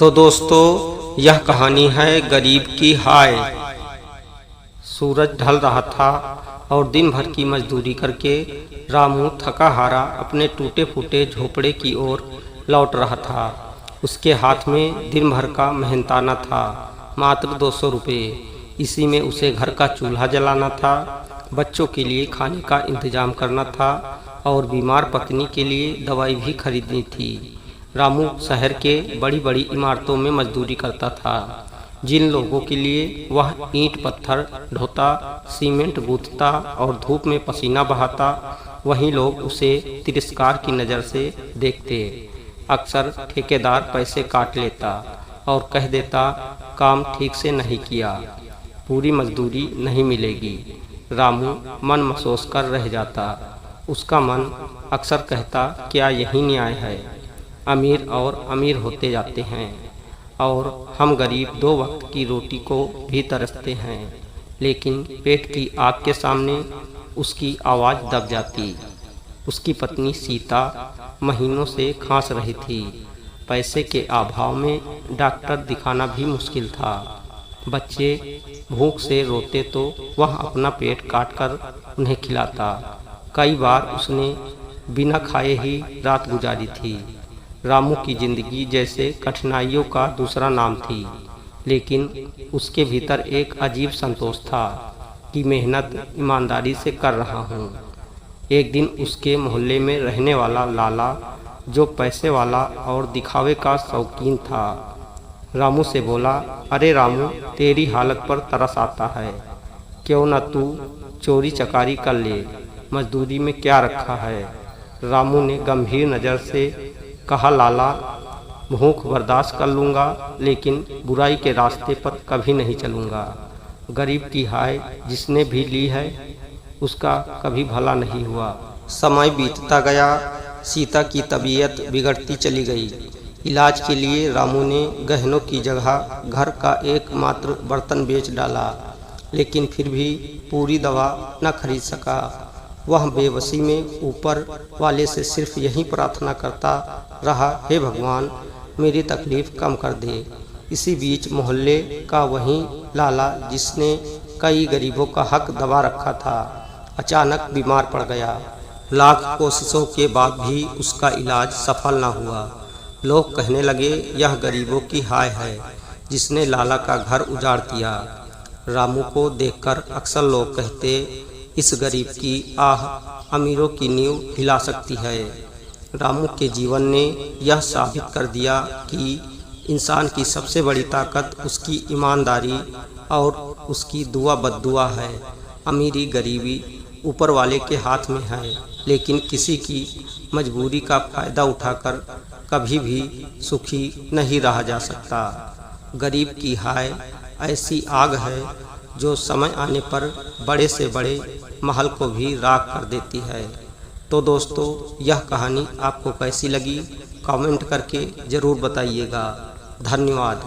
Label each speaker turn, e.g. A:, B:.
A: तो दोस्तों, यह कहानी है गरीब की हाय। सूरज ढल रहा था और दिन भर की मजदूरी करके रामू थका हारा अपने टूटे फूटे झोपड़े की ओर लौट रहा था। उसके हाथ में दिन भर का मेहनताना था, मात्र 200 रुपये। इसी में उसे घर का चूल्हा जलाना था, बच्चों के लिए खाने का इंतजाम करना था और बीमार पत्नी के लिए दवाई भी खरीदनी थी। रामू शहर के बड़ी बड़ी इमारतों में मजदूरी करता था। जिन लोगों के लिए वह ईंट पत्थर ढोता, सीमेंट गूंथता और धूप में पसीना बहाता, वही लोग उसे तिरस्कार की नज़र से देखते। अक्सर ठेकेदार पैसे काट लेता और कह देता, काम ठीक से नहीं किया, पूरी मजदूरी नहीं मिलेगी। रामू मन महसूस कर रह जाता। उसका मन अक्सर कहता, क्या यही न्याय है? अमीर और अमीर होते जाते हैं और हम गरीब 2 वक्त की रोटी को भी तरसते हैं। लेकिन पेट की आग के सामने उसकी आवाज़ दब जाती। उसकी पत्नी सीता महीनों से खांस रही थी। पैसे के अभाव में डॉक्टर दिखाना भी मुश्किल था। बच्चे भूख से रोते तो वह अपना पेट काटकर उन्हें खिलाता। कई बार उसने बिना खाए ही रात गुजारी थी। रामू की जिंदगी जैसे कठिनाइयों का दूसरा नाम थी, लेकिन उसके भीतर एक अजीब संतोष था कि मेहनत ईमानदारी से कर रहा हूँ। एक दिन उसके मोहल्ले में रहने वाला लाला, जो पैसे वाला और दिखावे का शौकीन था, रामू से बोला, अरे रामू, तेरी हालत पर तरस आता है, क्यों न तू चोरी चकारी कर ले, मजदूरी में क्या रखा है? रामू ने गंभीर नज़र से कहा, लाला, भूख बर्दाश्त कर लूँगा, लेकिन बुराई के रास्ते पर कभी नहीं चलूँगा। गरीब की हाय जिसने भी ली है, उसका कभी भला नहीं हुआ। समय बीतता गया, सीता की तबीयत बिगड़ती चली गई। इलाज के लिए रामू ने गहनों की जगह घर का एकमात्र बर्तन बेच डाला, लेकिन फिर भी पूरी दवा न खरीद सका। वह बेबसी में ऊपर वाले से सिर्फ यही प्रार्थना करता रहा, हे भगवान, मेरी तकलीफ़ कम कर दे। इसी बीच मोहल्ले का वही लाला, जिसने कई गरीबों का हक दबा रखा था, अचानक बीमार पड़ गया। लाख कोशिशों के बाद भी उसका इलाज सफल न हुआ। लोग कहने लगे, यह गरीबों की हाय है जिसने लाला का घर उजाड़ दिया। रामू को देखकर अक्सर लोग कहते, इस गरीब की आह अमीरों की नींव हिला सकती है। रामू के जीवन ने यह साबित कर दिया कि इंसान की सबसे बड़ी ताकत उसकी ईमानदारी और उसकी दुआ बद्दुआ है। अमीरी गरीबी ऊपर वाले के हाथ में है, लेकिन किसी की मजबूरी का फ़ायदा उठाकर कभी भी सुखी नहीं रहा जा सकता। गरीब की हाय ऐसी आग है जो समय आने पर बड़े से बड़े महल को भी राख कर देती है। तो दोस्तों, यह कहानी आपको कैसी लगी, कमेंट करके ज़रूर बताइएगा। धन्यवाद।